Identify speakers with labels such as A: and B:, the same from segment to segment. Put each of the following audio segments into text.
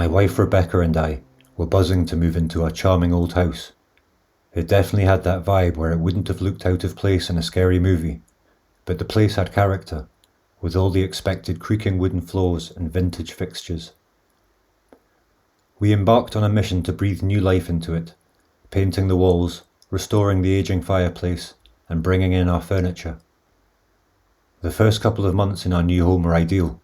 A: My wife Rebecca and I were buzzing to move into our charming old house. It definitely had that vibe where it wouldn't have looked out of place in a scary movie, but the place had character, with all the expected creaking wooden floors and vintage fixtures. We embarked on a mission to breathe new life into it, painting the walls, restoring the aging fireplace, and bringing in our furniture. The first couple of months in our new home were ideal.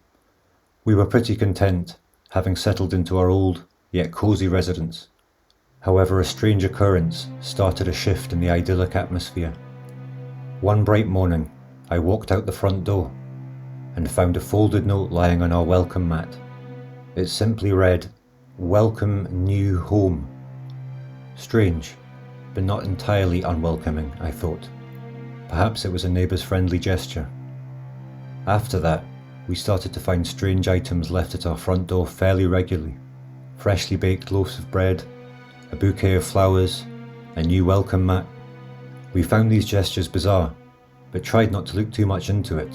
A: We were pretty content, having settled into our old, yet cosy residence. However, a strange occurrence started a shift in the idyllic atmosphere. One bright morning, I walked out the front door and found a folded note lying on our welcome mat. It simply read, "Welcome new home." Strange, but not entirely unwelcoming, I thought. Perhaps it was a neighbour's friendly gesture. After that, we started to find strange items left at our front door fairly regularly. Freshly baked loaves of bread, a bouquet of flowers, a new welcome mat. We found these gestures bizarre, but tried not to look too much into it.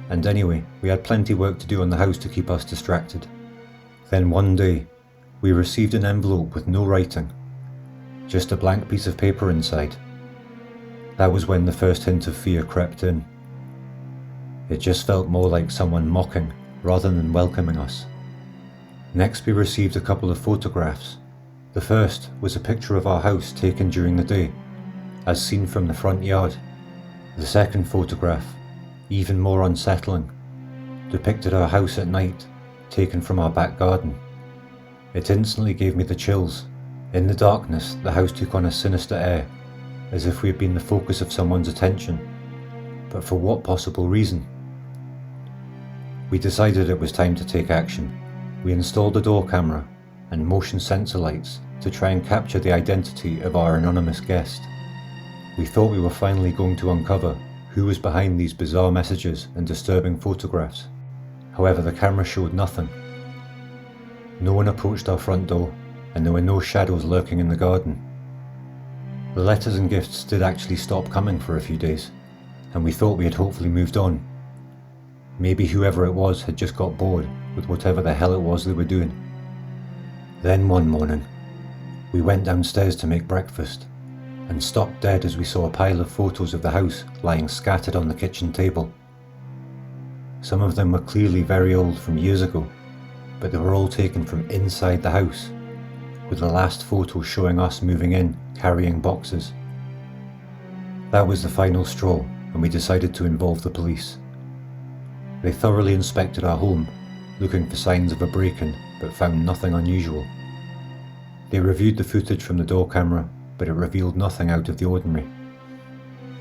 A: And anyway, we had plenty work to do on the house to keep us distracted. Then one day, we received an envelope with no writing, just a blank piece of paper inside. That was when the first hint of fear crept in. It just felt more like someone mocking rather than welcoming us. Next, we received a couple of photographs. The first was a picture of our house taken during the day, as seen from the front yard. The second photograph, even more unsettling, depicted our house at night, taken from our back garden. It instantly gave me the chills. In the darkness, the house took on a sinister air, as if we had been the focus of someone's attention. But for what possible reason? We decided it was time to take action. We installed a door camera and motion sensor lights to try and capture the identity of our anonymous guest. We thought we were finally going to uncover who was behind these bizarre messages and disturbing photographs. However, the camera showed nothing. No one approached our front door, and there were no shadows lurking in the garden. The letters and gifts did actually stop coming for a few days, and we thought we had hopefully moved on. Maybe whoever it was had just got bored with whatever the hell it was they were doing. Then one morning, we went downstairs to make breakfast and stopped dead as we saw a pile of photos of the house lying scattered on the kitchen table. Some of them were clearly very old, from years ago, but they were all taken from inside the house, with the last photo showing us moving in, carrying boxes. That was the final straw, and we decided to involve the police. They thoroughly inspected our home, looking for signs of a break-in, but found nothing unusual. They reviewed the footage from the door camera, but it revealed nothing out of the ordinary.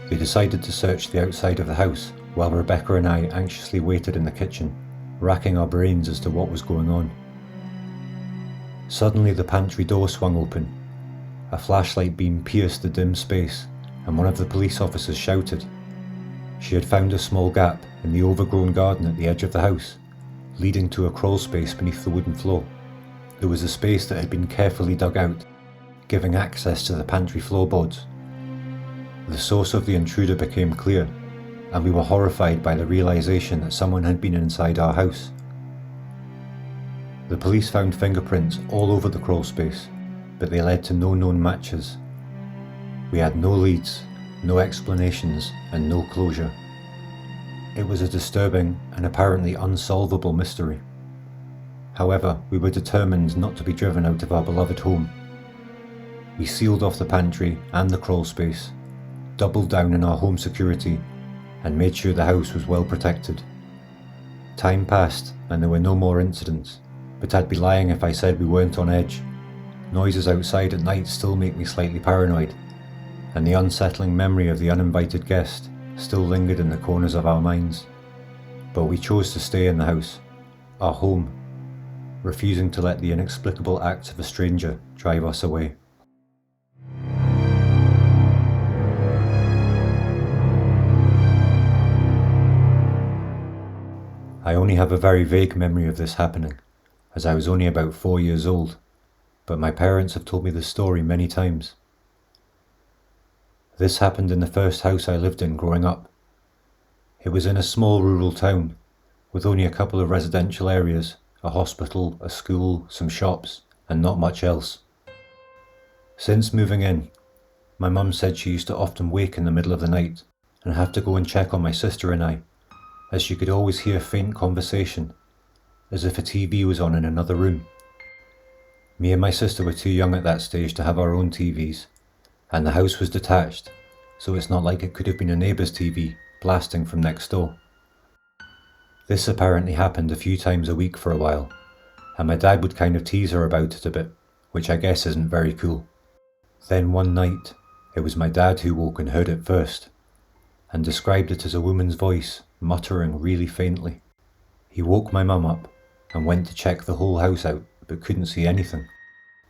A: They decided to search the outside of the house, while Rebecca and I anxiously waited in the kitchen, racking our brains as to what was going on. Suddenly the pantry door swung open. A flashlight beam pierced the dim space, and one of the police officers shouted. She had found a small gap in the overgrown garden at the edge of the house, leading to a crawl space beneath the wooden floor. There was a space that had been carefully dug out, giving access to the pantry floorboards. The source of the intruder became clear, and we were horrified by the realization that someone had been inside our house. The police found fingerprints all over the crawl space, but they led to no known matches. We had no leads, no explanations, and no closure. It was a disturbing and apparently unsolvable mystery. However, we were determined not to be driven out of our beloved home. We sealed off the pantry and the crawl space, doubled down on our home security, and made sure the house was well protected. Time passed and there were no more incidents, but I'd be lying if I said we weren't on edge. Noises outside at night still make me slightly paranoid, and the unsettling memory of the uninvited guest still lingered in the corners of our minds. But we chose to stay in the house, our home, refusing to let the inexplicable acts of a stranger drive us away. I only have a very vague memory of this happening, as I was only about 4 years old, but my parents have told me this story many times. This happened in the first house I lived in growing up. It was in a small rural town, with only a couple of residential areas, a hospital, a school, some shops, and not much else. Since moving in, my mum said she used to often wake in the middle of the night and have to go and check on my sister and I, as she could always hear faint conversation, as if a TV was on in another room. Me and my sister were too young at that stage to have our own TVs, and the house was detached, so it's not like it could have been a neighbour's TV blasting from next door. This apparently happened a few times a week for a while, and my dad would kind of tease her about it a bit, which I guess isn't very cool. Then one night, it was my dad who woke and heard it first, and described it as a woman's voice muttering really faintly. He woke my mum up and went to check the whole house out, but couldn't see anything.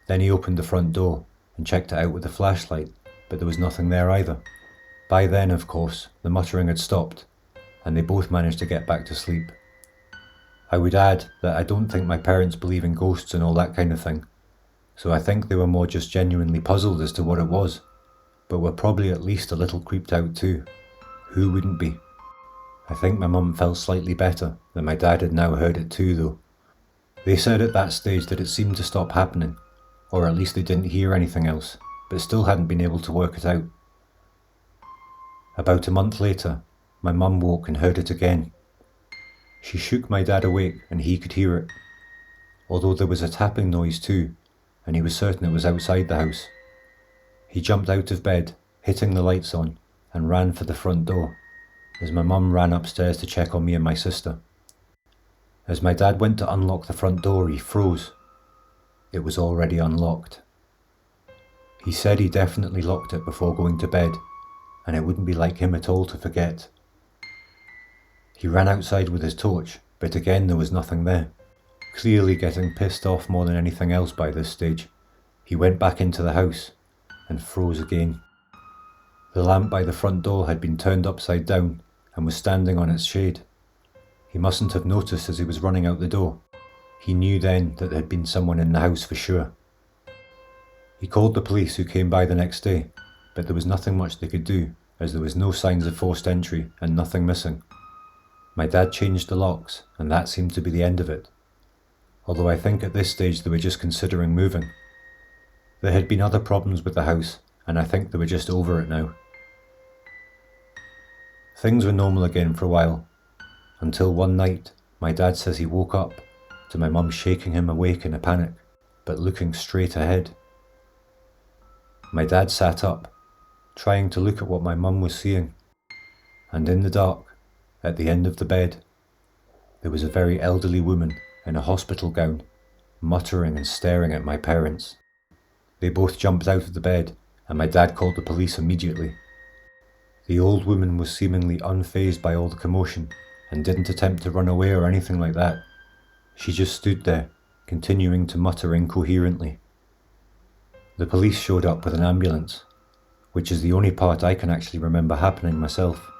A: Then he opened the front door and checked it out with a flashlight, but there was nothing there either. By then, of course, the muttering had stopped, and they both managed to get back to sleep. I would add that I don't think my parents believe in ghosts and all that kind of thing, so I think they were more just genuinely puzzled as to what it was, but were probably at least a little creeped out too. Who wouldn't be? I think my mum felt slightly better that my dad had now heard it too though. They said at that stage that it seemed to stop happening, or at least they didn't hear anything else, but still hadn't been able to work it out. About a month later, my mum woke and heard it again. She shook my dad awake and he could hear it, although there was a tapping noise too, and he was certain it was outside the house. He jumped out of bed, hitting the lights on, and ran for the front door, as my mum ran upstairs to check on me and my sister. As my dad went to unlock the front door, he froze. It was already unlocked. He said he definitely locked it before going to bed, and it wouldn't be like him at all to forget. He ran outside with his torch, but again there was nothing there. Clearly getting pissed off more than anything else by this stage, he went back into the house and froze again. The lamp by the front door had been turned upside down and was standing on its shade. He mustn't have noticed as he was running out the door. He knew then that there had been someone in the house for sure. He called the police, who came by the next day, but there was nothing much they could do, as there was no signs of forced entry and nothing missing. My dad changed the locks, and that seemed to be the end of it, although I think at this stage they were just considering moving. There had been other problems with the house, and I think they were just over it now. Things were normal again for a while, until one night my dad says he woke up to my mum shaking him awake in a panic, but looking straight ahead. My dad sat up, trying to look at what my mum was seeing, and in the dark, at the end of the bed, there was a very elderly woman in a hospital gown, muttering and staring at my parents. They both jumped out of the bed, and my dad called the police immediately. The old woman was seemingly unfazed by all the commotion, and didn't attempt to run away or anything like that. She just stood there, continuing to mutter incoherently. The police showed up with an ambulance, which is the only part I can actually remember happening myself.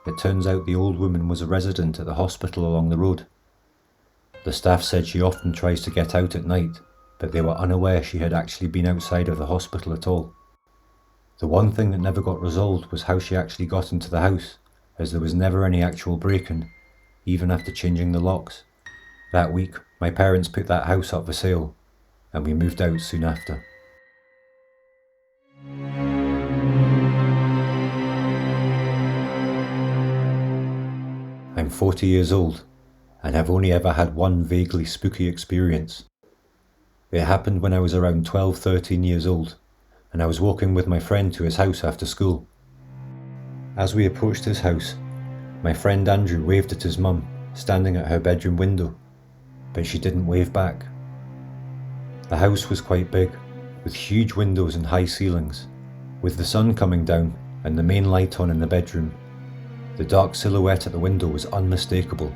A: It turns out the old woman was a resident at the hospital along the road. The staff said she often tries to get out at night, but they were unaware she had actually been outside of the hospital at all. The one thing that never got resolved was how she actually got into the house, as there was never any actual break-in, even after changing the locks. That week, my parents put that house up for sale, and we moved out soon after. I'm 40 years old, and have only ever had one vaguely spooky experience. It happened when I was around 12-13 years old, and I was walking with my friend to his house after school. As we approached his house, my friend Andrew waved at his mum, standing at her bedroom window, but she didn't wave back. The house was quite big, with huge windows and high ceilings. With the sun coming down and the main light on in the bedroom, the dark silhouette at the window was unmistakable,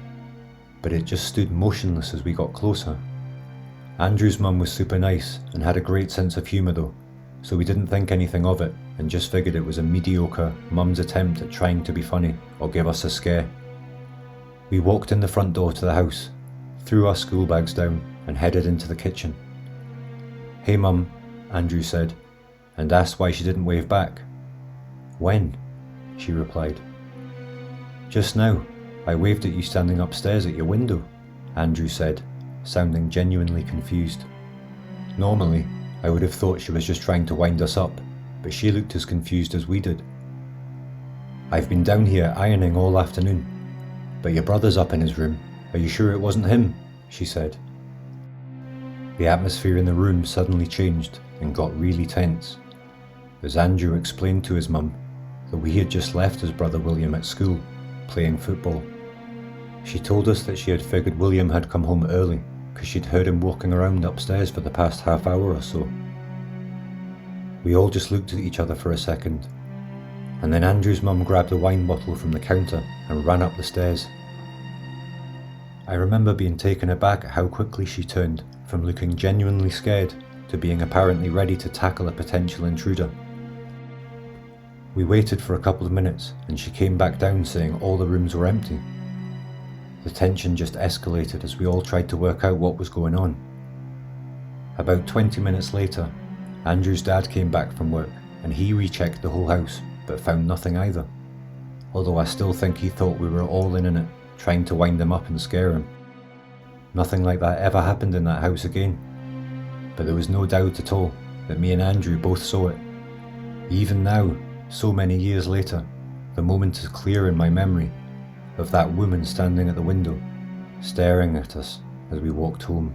A: but it just stood motionless as we got closer. Andrew's mum was super nice and had a great sense of humour though, so we didn't think anything of it and just figured it was a mediocre mum's attempt at trying to be funny or give us a scare. We walked in the front door to the house, threw our school bags down and headed into the kitchen. "Hey mum," Andrew said, and asked why she didn't wave back. "When?" she replied. "Just now. I waved at you standing upstairs at your window," Andrew said, sounding genuinely confused. Normally, I would have thought she was just trying to wind us up, but she looked as confused as we did. I've been down here ironing all afternoon, but your brother's up in his room. Are you sure it wasn't him? She said. The atmosphere in the room suddenly changed and got really tense, as Andrew explained to his mum that we had just left his brother William at school, playing football. She told us that she had figured William had come home early because she'd heard him walking around upstairs for the past half hour or so. We all just looked at each other for a second, and then Andrew's mum grabbed a wine bottle from the counter and ran up the stairs. I remember being taken aback at how quickly she turned from looking genuinely scared to being apparently ready to tackle a potential intruder. We waited for a couple of minutes and she came back down saying all the rooms were empty. The tension just escalated as we all tried to work out what was going on. About 20 minutes later, Andrew's dad came back from work and he rechecked the whole house but found nothing either, although I still think he thought we were all in it, trying to wind him up and scare him. Nothing like that ever happened in that house again, but there was no doubt at all that me and Andrew both saw it. Even now, so many years later, the moment is clear in my memory of that woman standing at the window, staring at us as we walked home.